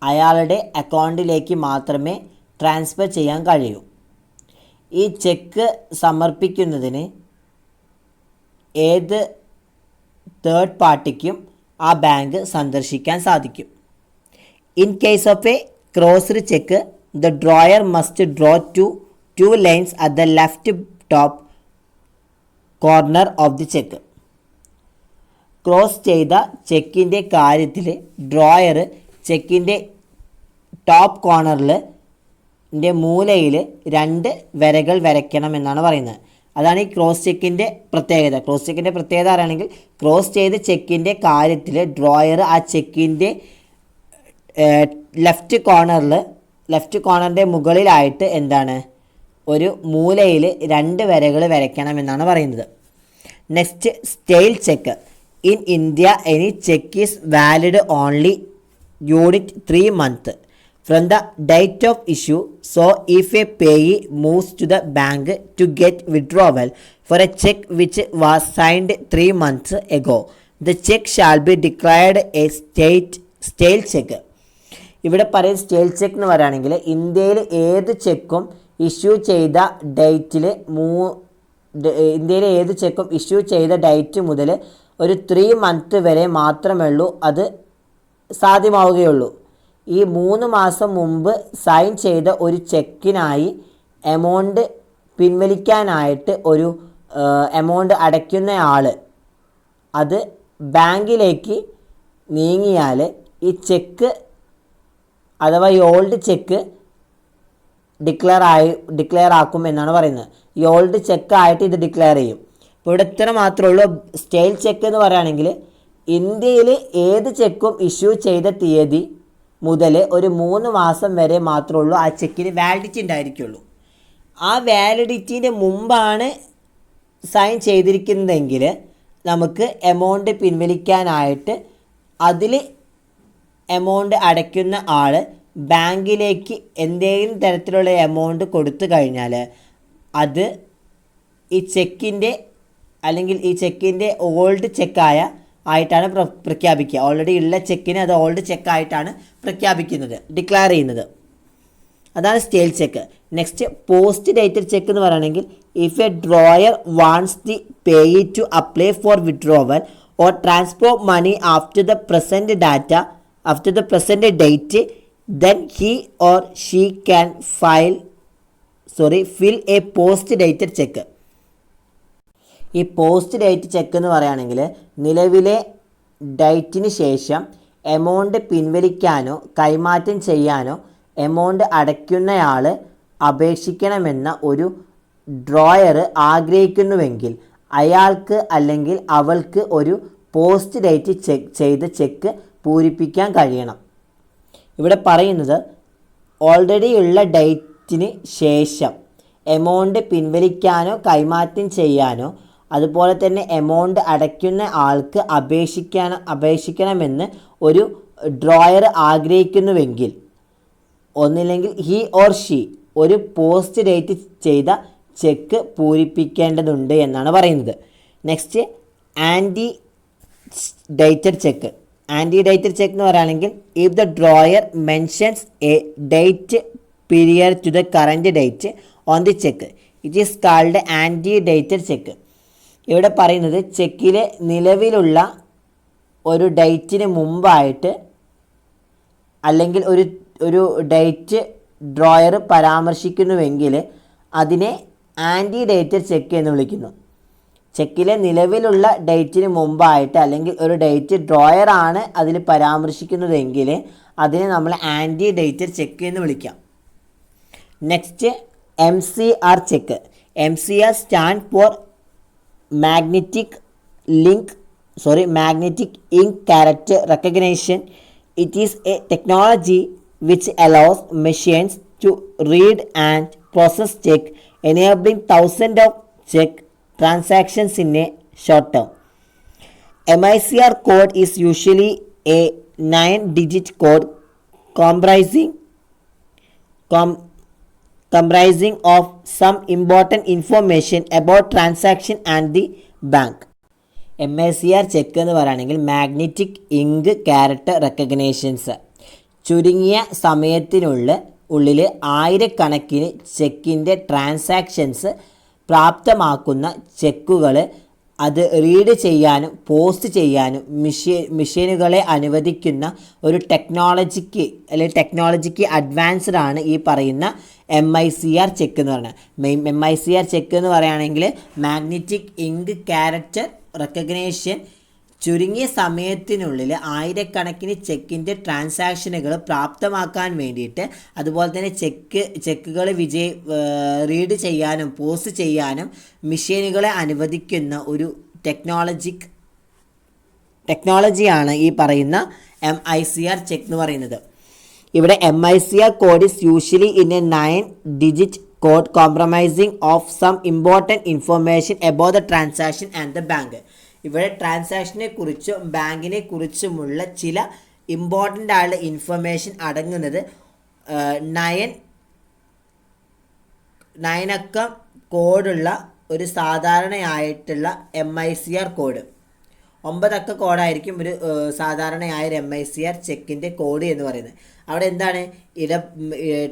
അയാളുടെ അക്കൗണ്ടിലേക്ക് മാത്രമേ ട്രാൻസ്ഫർ ചെയ്യാൻ കഴിയൂ. ഈ ചെക്ക് സമർപ്പിക്കുന്നതിന് ഏത് തേർഡ് പാർട്ടിക്കും ആ ബാങ്ക് സന്ദർശിക്കാൻ സാധിക്കും. In case of A crossed check, the drawer must draw two lines at the left top corner of the check. Cross ചെയ്ത ചെക്കിൻ്റെ കാര്യത്തിൽ ഡ്രോയർ ചെക്കിൻ്റെ ടോപ്പ് കോർണറിൽ മൂലയിൽ 2 വരകൾ വരയ്ക്കണമെന്നാണ് പറയുന്നത്. അതാണ് ഈ ക്രോസ് ചെക്കിൻ്റെ പ്രത്യേകത. ക്രോസ് ചെക്കിൻ്റെ പ്രത്യേകത പറയുകയാണെങ്കിൽ ക്രോസ് ചെയ്ത ചെക്കിൻ്റെ കാര്യത്തിൽ ഡ്രോയർ ആ ചെക്കിൻ്റെ ലെഫ്റ്റ് കോർണറിൻ്റെ മുകളിലായിട്ട് എന്താണ് ഒരു മൂലയിൽ 2 വരകൾ വരയ്ക്കണമെന്നാണ് പറയുന്നത്. Next, stale check. In India any cheque is valid only unit 3 months from the date of issue. So if a payee moves to the bank to get withdrawal for a check which was signed 3 months ago, the check shall be declared a stale check. ഇവിടെ പറയുന്ന stale check എന്ന് പറയുകയാണെങ്കിൽ ഇന്ത്യയിൽ ഏത് ചെക്കും issue ചെയ്ത date മുതൽ ഒരു 3 months വരെ മാത്രമേ ഉള്ളൂ അത് സാധ്യമാവുകയുള്ളൂ. ഈ 3 മാസം മുമ്പ് സൈൻ ചെയ്ത ഒരു ചെക്കിനായി എമൗണ്ട് പിൻവലിക്കാനായിട്ട് ഒരു എമൗണ്ട് അടയ്ക്കുന്നയാൾ അത് ബാങ്കിലേക്ക് നീങ്ങിയാൽ ഈ ചെക്ക് അഥവാ ഈ ഓൾഡ് ചെക്ക് ഡിക്ലെയർ ആക്കും എന്നാണ് പറയുന്നത്. ഈ ഓൾഡ് ചെക്കായിട്ട് ഇത് ഡിക്ലെയർ ചെയ്യും. ഇപ്പോൾ ഇവിടെ ഇത്ര മാത്രമേ ഉള്ളൂ. സ്റ്റെയിൽ ചെക്ക് എന്ന് പറയുകയാണെങ്കിൽ ഇന്ത്യയിൽ ഏത് ചെക്കും ഇഷ്യൂ ചെയ്ത തീയതി മുതൽ ഒരു 3 മാസം വരെ മാത്രമേ ഉള്ളൂ ആ ചെക്കിന് വാലിഡിറ്റി ഉണ്ടായിരിക്കുള്ളൂ. ആ വാലിഡിറ്റീൻ്റെ മുമ്പാണ് സൈൻ ചെയ്തിരിക്കുന്നതെങ്കിൽ നമുക്ക് എമൗണ്ട് പിൻവലിക്കാനായിട്ട് അതിൽ എമൗണ്ട് അടയ്ക്കുന്ന ആൾ ബാങ്കിലേക്ക് എന്തെങ്കിലും തരത്തിലുള്ള എമൗണ്ട് കൊടുത്തു കഴിഞ്ഞാൽ അത് ഈ ചെക്കിൻ്റെ ഓൾഡ് ചെക്കായ ആയിട്ടാണ് പ്രഖ്യാപിക്കുക. ഓൾറെഡി ഉള്ള ചെക്കിന് അത് ഓൾഡ് ചെക്കായിട്ടാണ് പ്രഖ്യാപിക്കുന്നത്, ഡിക്ലെയർ ചെയ്യുന്നത്. അതാണ് stale cheque. Next, post dated cheque എന്ന് പറയുകയാണെങ്കിൽ if a drawer wants the payee to apply for withdrawal or transfer money after the present date then he or she can fill a post dated check. ഈ post date check എന്ന് പറയുകയാണെങ്കിൽ നിലവിലെ ഡേറ്റിന് ശേഷം amount പിൻവലിക്കാനോ കൈമാറ്റം ചെയ്യാനോ amount അടയ്ക്കുന്നയാൾ അപേക്ഷിക്കണമെന്ന ഒരു drawer ആഗ്രഹിക്കുന്നുവെങ്കിൽ അയാൾക്ക് അല്ലെങ്കിൽ അവൾക്ക് ഒരു പോസ്റ്റ് ഡേറ്റ് ചെയ്ത ചെക്ക് പൂരിപ്പിക്കാൻ കഴിയണം. ഇവിടെ പറയുന്നത് ഓൾറെഡി ഉള്ള ഡേറ്റിന് ശേഷം എമൗണ്ട് പിൻവലിക്കാനോ കൈമാറ്റം ചെയ്യാനോ അതുപോലെ തന്നെ എമൗണ്ട് അടയ്ക്കുന്ന ആൾക്ക് അപേക്ഷിക്കണമെന്ന് ഒരു ഡ്രോയർ ആഗ്രഹിക്കുന്നുവെങ്കിൽ ഒന്നില്ലെങ്കിൽ ഹി ഓർ ഷീ ഒരു പോസ്റ്റ് ഡേറ്റ് ചെയ്ത ചെക്ക് പൂരിപ്പിക്കേണ്ടതുണ്ട് എന്നാണ് പറയുന്നത്. Next, ante dated cheque. Ante dated cheque എന്ന് പറയുകയാണെങ്കിൽ if the drawer mentions a date period to the current date on the cheque it is called ante dated cheque. ഇവിടെ പറയുന്നത് ചെക്കിലെ നിലവിലുള്ള ഒരു ഡേറ്റിന് മുമ്പായിട്ട് അല്ലെങ്കിൽ ഒരു ഡേറ്റ് ഡ്രോയർ പരാമർശിക്കുന്നുവെങ്കിൽ അതിനെ ആൻറ്റി ഡേറ്റഡ് ചെക്ക് എന്ന് വിളിക്കുന്നു. ചെക്കിലെ നിലവിലുള്ള ഡേറ്റിന് മുമ്പായിട്ട് അല്ലെങ്കിൽ ഒരു ഡേറ്റ് ഡ്രോയറാണ് അതിൽ പരാമർശിക്കുന്നതെങ്കിൽ അതിനെ നമ്മൾ ആൻറ്റി ഡേറ്റഡ് ചെക്ക് എന്ന് വിളിക്കാം. Next, MCR cheque. MCR stand for magnetic ink character recognition. It is a technology which allows machines to read and process check, enabling thousands of check transactions in a short term. MICR code is usually a 9-digit code comprising of some important information about transaction and the bank. MICR check എന്ന് പറയുകയാണെങ്കിൽ magnetic ink character റെക്കഗ്നേഷൻസ് ചുരുങ്ങിയ സമയത്തിനുള്ളിൽ ഉള്ളിൽ ആയിരക്കണക്കിന് ചെക്കിൻ്റെ transactions പ്രാപ്തമാക്കുന്ന ചെക്കുകൾ അത് read ചെയ്യാനും post ചെയ്യാനും മെഷീനുകളെ അനുവദിക്കുന്ന ഒരു ടെക്നോളജിക്ക് അഡ്വാൻസ്ഡ് ആണ് ഈ പറയുന്ന MICR ചെക്ക് എന്ന് പറയുന്നത്. MICR ചെക്ക് എന്ന് പറയുകയാണെങ്കിൽ മാഗ്നറ്റിക് ഇങ്ക് ക്യാരക്ടർ റെക്കഗ്നേഷൻ. ചുരുങ്ങിയ സമയത്തിനുള്ളിൽ ആയിരക്കണക്കിന് ചെക്കിൻ്റെ ട്രാൻസാക്ഷനുകൾ പ്രാപ്തമാക്കാൻ വേണ്ടിയിട്ട്, അതുപോലെ തന്നെ ചെക്കുകൾ റീഡ് ചെയ്യാനും പോസ്റ്റ് ചെയ്യാനും മെഷീനുകളെ അനുവദിക്കുന്ന ഒരു ടെക്നോളജിയാണ് ഈ പറയുന്ന MICR ചെക്ക് എന്ന് പറയുന്നത്. ഇവിടെ MICR code is usually in a 9-digit code compromising of some important information about the transaction and the bank. ഇവിടെ ട്രാൻസാക്ഷനെ കുറിച്ചും ബാങ്കിനെ കുറിച്ചുമുള്ള ചില ഇമ്പോർട്ടൻ്റ് ആയുള്ള ഇൻഫർമേഷൻ അടങ്ങുന്നത് 9 അക്കം കോഡുള്ള ഒരു സാധാരണയായിട്ടുള്ള MICR കോഡ്. 9 അക്ക കോഡായിരിക്കും ഒരു സാധാരണയായ ഒരു MICR ചെക്കിൻ്റെ കോഡ് എന്ന് പറയുന്നത്. അവിടെ എന്താണ്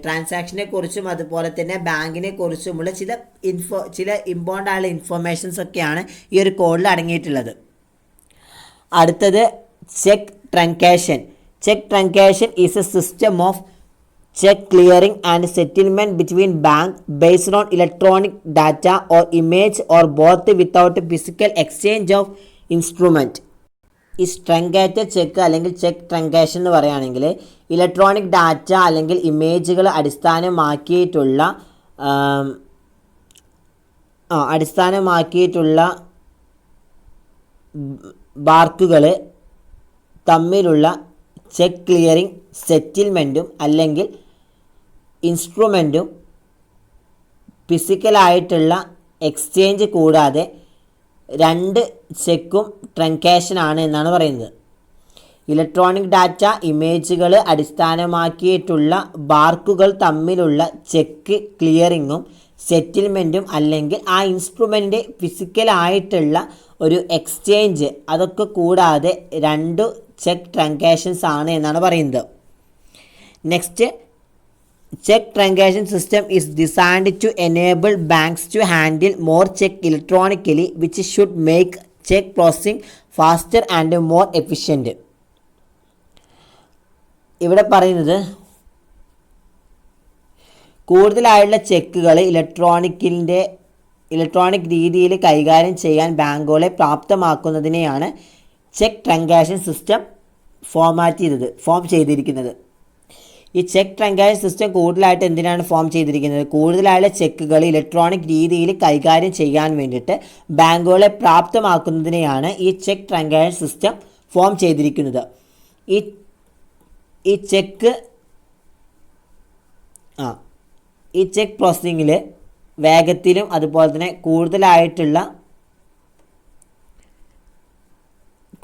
ട്രാൻസാക്ഷനെ കുറിച്ചും അതുപോലെ തന്നെ ബാങ്കിനെ കുറിച്ചുമുള്ള ചില ഇമ്പോർട്ടൻ്റ് ആയുള്ള ഇൻഫർമേഷൻസ് ഒക്കെയാണ് ഈ ഒരു കോഡിൽ അടങ്ങിയിട്ടുള്ളത്. അടുത്തത് check truncation. Check truncation is A system of cheque clearing and settlement between bank based on electronic data or image or both without physical exchange of instrument. ഈ ട്രങ്കേറ്റഡ് ചെക്ക് അല്ലെങ്കിൽ check truncation എന്ന് പറയുകയാണെങ്കിൽ electronic data അല്ലെങ്കിൽ ഇമേജുകൾ അടിസ്ഥാനമാക്കിയിട്ടുള്ള ബാർക്കുകൾ തമ്മിലുള്ള check clearing സെറ്റിൽമെൻറ്റും അല്ലെങ്കിൽ ഇൻസ്ട്രുമെൻറ്റും ഫിസിക്കലായിട്ടുള്ള exchange കൂടാതെ 2 ചെക്കും ട്രങ്കേഷനാണ് എന്നാണ് പറയുന്നത്. ഇലക്ട്രോണിക് ഡാറ്റ ഇമേജുകൾ അടിസ്ഥാനമാക്കിയിട്ടുള്ള ബാർക്കുകൾ തമ്മിലുള്ള ചെക്ക് ക്ലിയറിങ്ങും സെറ്റിൽമെൻറ്റും അല്ലെങ്കിൽ ആ ഇൻസ്ട്രുമെൻ്റ് ഫിസിക്കലായിട്ടുള്ള ഒരു എക്സ്ചേഞ്ച്, അതൊക്കെ കൂടാതെ 2 ചെക്ക് ട്രങ്കേഷൻസ് ആണ് എന്നാണ് പറയുന്നത്. Next, check truncation system is designed to enable banks to handle more check electronically, which should make check processing faster and more efficient. ഇവിടെ പറയുന്നത് കൂടുതലായുള്ള ചെക്കുകൾ ഇലക്ട്രോണിക് രീതിയിൽ കൈകാര്യം ചെയ്യാൻ ബാങ്കുകളെ പ്രാപ്തമാക്കുന്നതിനെയാണ് ചെക്ക് ട്രങ്കേഷൻ സിസ്റ്റം ഫോം ചെയ്തിരിക്കുന്നത്. ഈ ചെക്ക് ട്രങ്കേഷൻ സിസ്റ്റം കൂടുതലായിട്ട് എന്തിനാണ് ഫോം ചെയ്തിരിക്കുന്നത്? കൂടുതലായുള്ള ചെക്കുകൾ ഇലക്ട്രോണിക് രീതിയിൽ കൈകാര്യം ചെയ്യാൻ വേണ്ടിയിട്ട് ബാങ്കുകളെ പ്രാപ്തമാക്കുന്നതിനെയാണ് ഈ ചെക്ക് ട്രങ്കേഷൻ സിസ്റ്റം ഫോം ചെയ്തിരിക്കുന്നത്. ഈ ചെക്ക് പ്രോസസ്സിങ്ങിൽ വേഗത്തിലും അതുപോലെ തന്നെ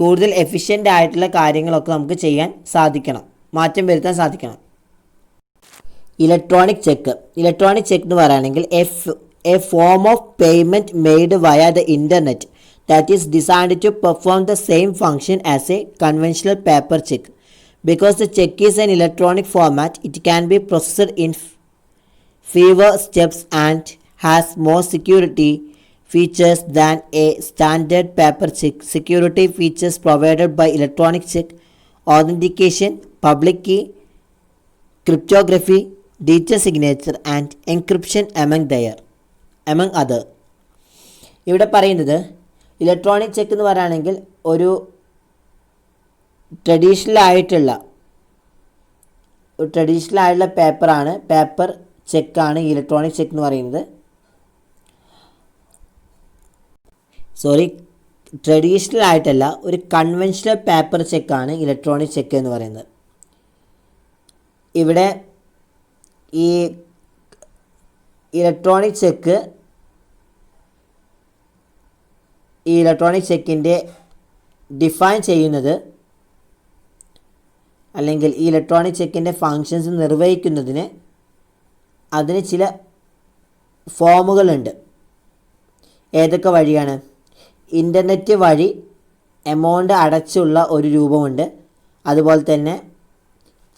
കൂടുതൽ എഫിഷ്യൻ്റ് ആയിട്ടുള്ള കാര്യങ്ങളൊക്കെ നമുക്ക് ചെയ്യാൻ സാധിക്കണം, മാറ്റം വരുത്താൻ സാധിക്കണം. ഇലക്ട്രോണിക് ചെക്ക് എന്ന് പറയുകയാണെങ്കിൽ a form of payment made via the internet that is designed to perform the same function as a conventional paper cheque. Because the check is an electronic format, it can be processed in fewer steps and has more security features than a standard paper check. Security features provided by electronic check: authentication, public key, cryptography, digital signature and encryption among other. ഇവിടെ പറയുന്നത് electronic cheque എന്ന് പറയുകയാണെങ്കിൽ ഒരു traditional ആയിട്ടുള്ള paper ചെക്കാണ് electronic cheque എന്ന് പറയുന്നത്. Traditional ആയിട്ടല്ല, ഒരു കൺവെൻഷണൽ പേപ്പർ ചെക്കാണ് ഇലക്ട്രോണിക് ചെക്ക് എന്ന് പറയുന്നത്. ഇവിടെ ഈ ഇലക്ട്രോണിക് ചെക്കിൻ്റെ ഡിഫൈൻ ചെയ്യുന്നത് അല്ലെങ്കിൽ ഈ ഇലക്ട്രോണിക് ചെക്കിൻ്റെ ഫങ്ഷൻസ് നിർവഹിക്കുന്നതിന് അതിന് ചില ഫോമുകളുണ്ട്. ഏതൊക്കെ വഴിയാണ്? ഇൻ്റർനെറ്റ് വഴി എമൗണ്ട് അടച്ചുള്ള ഒരു രൂപമുണ്ട്. അതുപോലെ തന്നെ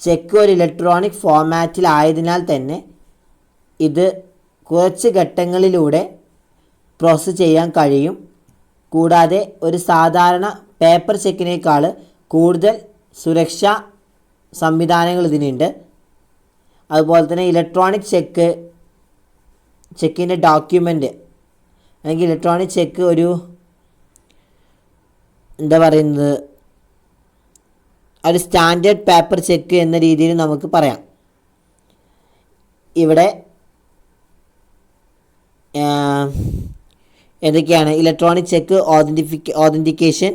ചെക്ക് ഒരു ഇലക്ട്രോണിക് ഫോർമാറ്റിലായതിനാൽ തന്നെ ഇത് കുറച്ച് ഘട്ടങ്ങളിലൂടെ പ്രോസസ്സ് ചെയ്യാൻ കഴിയും. കൂടാതെ ഒരു സാധാരണ പേപ്പർ ചെക്കിനേക്കാൾ കൂടുതൽ സുരക്ഷാ സംവിധാനങ്ങൾ ഇതിനുണ്ട്. അതുപോലെ തന്നെ ഇലക്ട്രോണിക് ചെക്കിൻ്റെ ഡോക്യുമെൻ്റ് അല്ലെങ്കിൽ ഇലക്ട്രോണിക് ചെക്ക് ഒരു ഒരു സ്റ്റാൻഡേർഡ് പേപ്പർ ചെക്ക് എന്ന രീതിയിൽ നമുക്ക് പറയാം. ഇവിടെ എന്തൊക്കെയാണ്? ഇലക്ട്രോണിക് ചെക്ക് ഓതൻറ്റിക്കേഷൻ,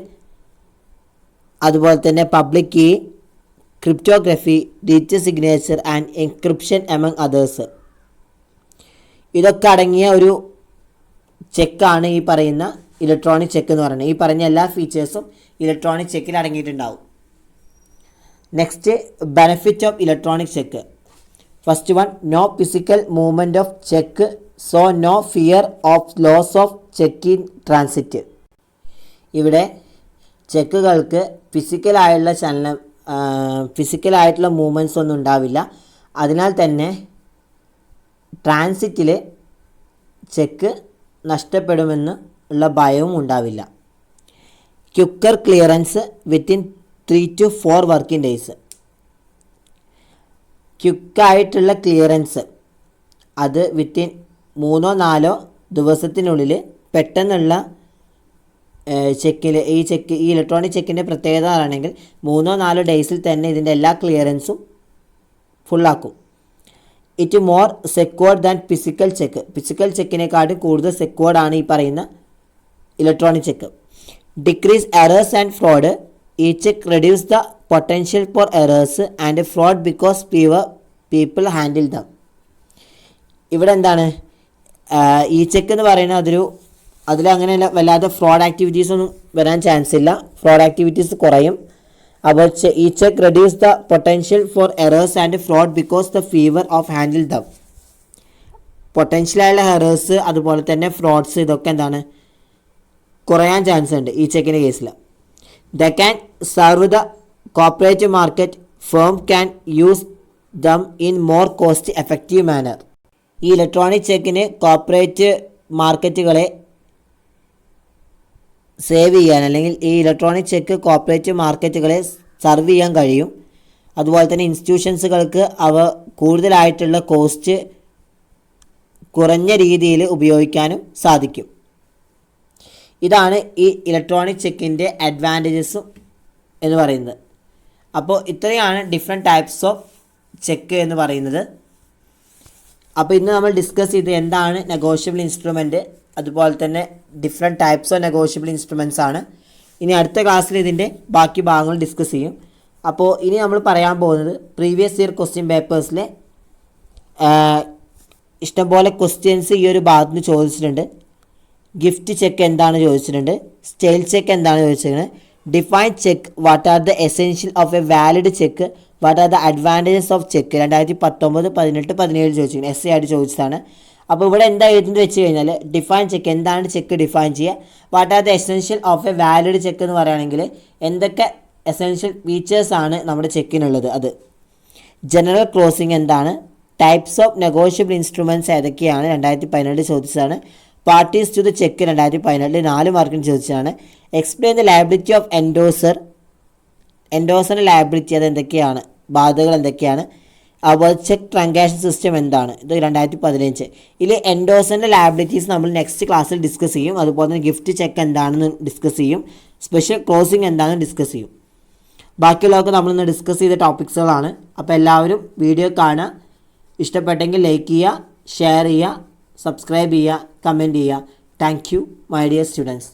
അതുപോലെ തന്നെ public key, cryptography, digital signature and encryption among others. ഇതൊക്കെ അടങ്ങിയ ഒരു ചെക്കാണ് ഈ പറയുന്ന ഇലക്ട്രോണിക് ചെക്ക് എന്ന് പറയുന്നത്. ഈ പറഞ്ഞ എല്ലാ ഫീച്ചേഴ്സും ഇലക്ട്രോണിക് ചെക്കിൽ അടങ്ങിയിട്ടുണ്ടാവും. Next, benefit of electronic cheque. First one, no physical movement of cheque, so no fear of loss of cheque in transit. ഇവിടെ ചെക്കുകൾക്ക് ഫിസിക്കലായിട്ടുള്ള മൂവ്മെൻറ്റ്സ് ഒന്നും ഉണ്ടാവില്ല. അതിനാൽ തന്നെ ട്രാൻസിറ്റിൽ ചെക്ക് നഷ്ടപ്പെടുമെന്ന് ഉള്ള ഭയവും ഉണ്ടാവില്ല. Quicker clearance within 3 to 4 working days. ക്വിക്കായിട്ടുള്ള ക്ലിയറൻസ് അത് വിത്തിൻ 3-4 ദിവസത്തിനുള്ളിൽ പെട്ടെന്നുള്ള ഈ ഇലക്ട്രോണിക് ചെക്കിൻ്റെ പ്രത്യേകത ആണെങ്കിൽ 3-4 ഡേയ്സിൽ തന്നെ ഇതിൻ്റെ എല്ലാ ക്ലിയറൻസും ഫുള്ളാക്കും. It more secured than physical cheque. Physical ചെക്കിനെക്കാട്ടും കൂടുതൽ സെക്യൂർഡ് ആണ് ഈ പറയുന്ന electronic cheque. Decrease errors and fraud. ഈ cheque reduce the potential for errors and fraud because people handle them. ഇവിടെ എന്താണ് ഈ ചെക്ക് എന്ന് പറയുന്നത് അതിലങ്ങനെ വല്ലാതെ ഫ്രോഡ് ആക്ടിവിറ്റീസ് ഒന്നും വരാൻ ചാൻസ് ഇല്ല. ഫ്രോഡ് ആക്ടിവിറ്റീസ് കുറയും. അപ്പോൾ ഈ cheque reduce the potential for errors and fraud because the fewer of handle them. പൊട്ടൻഷ്യലായുള്ള എറേഴ്സ് അതുപോലെ തന്നെ ഫ്രോഡ്സ് ഇതൊക്കെ എന്താണ് കുറയാൻ ചാൻസ് ഉണ്ട് ഈ ചെക്കിൻ്റെ കേസിൽ. The can serve the cooperative market. Firm can use them in more cost effective manner. ഈ ഇലക്ട്രോണിക് ചെക്കിന് കോപ്പറേറ്റ് മാർക്കറ്റുകളെ സേവ് ചെയ്യാൻ അല്ലെങ്കിൽ ഈ ഇലക്ട്രോണിക് ചെക്ക് കോപ്പറേറ്റീവ് മാർക്കറ്റുകളെ സർവ് ചെയ്യാൻ കഴിയും. അതുപോലെ തന്നെ ഇൻസ്റ്റിറ്റ്യൂഷൻസുകൾക്ക് അവ കൂടുതലായിട്ടുള്ള കോസ്റ്റ് കുറഞ്ഞ രീതിയിൽ ഉപയോഗിക്കാനും സാധിക്കും. ഇതാണ് ഈ ഇലക്ട്രോണിക് ചെക്കിൻ്റെ അഡ്വാൻറ്റേജസും എന്ന് പറയുന്നത്. അപ്പോൾ ഇത്രയാണ് ഡിഫറെൻറ്റ് ടൈപ്സ് ഓഫ് ചെക്ക് എന്ന് പറയുന്നത്. അപ്പോൾ ഇന്ന് നമ്മൾ ഡിസ്കസ് ചെയ്ത് എന്താണ് നെഗോഷ്യബിൾ ഇൻസ്ട്രുമെൻറ്റ്, അതുപോലെ തന്നെ different types of negotiable instruments ആണ്. ഇനി അടുത്ത ക്ലാസ്സിൽ ഇതിൻ്റെ ബാക്കി ഭാഗങ്ങൾ ഡിസ്കസ് ചെയ്യും. അപ്പോൾ ഇനി നമ്മൾ പറയാൻ പോകുന്നത് പ്രീവിയസ് ഇയർ ക്വസ്റ്റ്യൻ പേപ്പേഴ്സിലെ ഇഷ്ടംപോലെ ക്വസ്റ്റ്യൻസ് ഈ ഒരു ഭാഗത്ത് നിന്ന് ചോദിച്ചിട്ടുണ്ട്. ഗിഫ്റ്റ് ചെക്ക് എന്താണ് ചോദിച്ചിട്ടുണ്ട്, സ്റ്റൈൽ ചെക്ക് എന്താണ് ചോദിച്ചിരിക്കുന്നത്, define check, what are the essential of A valid check, what are the advantages of cheque 2019, 18, 17 ചോദിച്ചിരിക്കുന്നത്. എസ് ആയിട്ട് ചോദിച്ചതാണ്. അപ്പോൾ ഇവിടെ എന്താ എഴുതുന്നത് വെച്ച് കഴിഞ്ഞാൽ ഡിഫൈൻ ചെക്ക്, എന്താണ് ചെക്ക് ഡിഫൈൻ ചെയ്യുക, what are the essential of A valid check എന്ന് പറയുകയാണെങ്കിൽ എന്തൊക്കെ എസെൻഷ്യൽ ഫീച്ചേഴ്സാണ് നമ്മുടെ ചെക്കിനുള്ളത്, അത്. ജനറൽ ക്ലോസിംഗ് എന്താണ്, ടൈപ്സ് ഓഫ് നെഗോഷ്യബിൾ ഇൻസ്ട്രുമെൻറ്റ്സ് ഏതൊക്കെയാണ് 2017 ചോദിച്ചതാണ്. പാർട്ടീസ് ടു ദ ചെക്ക് 2017 4 മാർക്കിന് ചോദിച്ചതാണ്. എക്സ്പ്ലെയിൻ ദ ലയബിലിറ്റി ഓഫ് എൻഡോസറിൻ്റെ ലയബിലിറ്റി, അത് എന്തൊക്കെയാണ്, ബാധ്യതകൾ എന്തൊക്കെയാണ്. അതുപോലെ ചെക്ക് ട്രാൻസാക്ഷൻ സിസ്റ്റം എന്താണ്, ഇത് 2015. ഇതിൽ എൻഡോസറിൻ്റെ ലയബിലിറ്റീസ് നമ്മൾ നെക്സ്റ്റ് ക്ലാസ്സിൽ ഡിസ്കസ് ചെയ്യും. അതുപോലെ തന്നെ ഗിഫ്റ്റ് ചെക്ക് എന്താണെന്ന് ഡിസ്കസ് ചെയ്യും. സ്പെഷ്യൽ ക്ലോസിംഗ് എന്താണെന്ന് ഡിസ്കസ് ചെയ്യും. ബാക്കിയുള്ളതൊക്കെ നമ്മളിന്ന് ഡിസ്കസ് ചെയ്ത ടോപ്പിക്സുകളാണ്. അപ്പോൾ എല്ലാവരും വീഡിയോ കാണുക. ഇഷ്ടപ്പെട്ടെങ്കിൽ ലൈക്ക് ചെയ്യുക, ഷെയർ ചെയ്യുക, സബ്സ്ക്രൈബ് ചെയ്യുക, കമൻറ്റ് ചെയ്യുക. Thank you my dear students.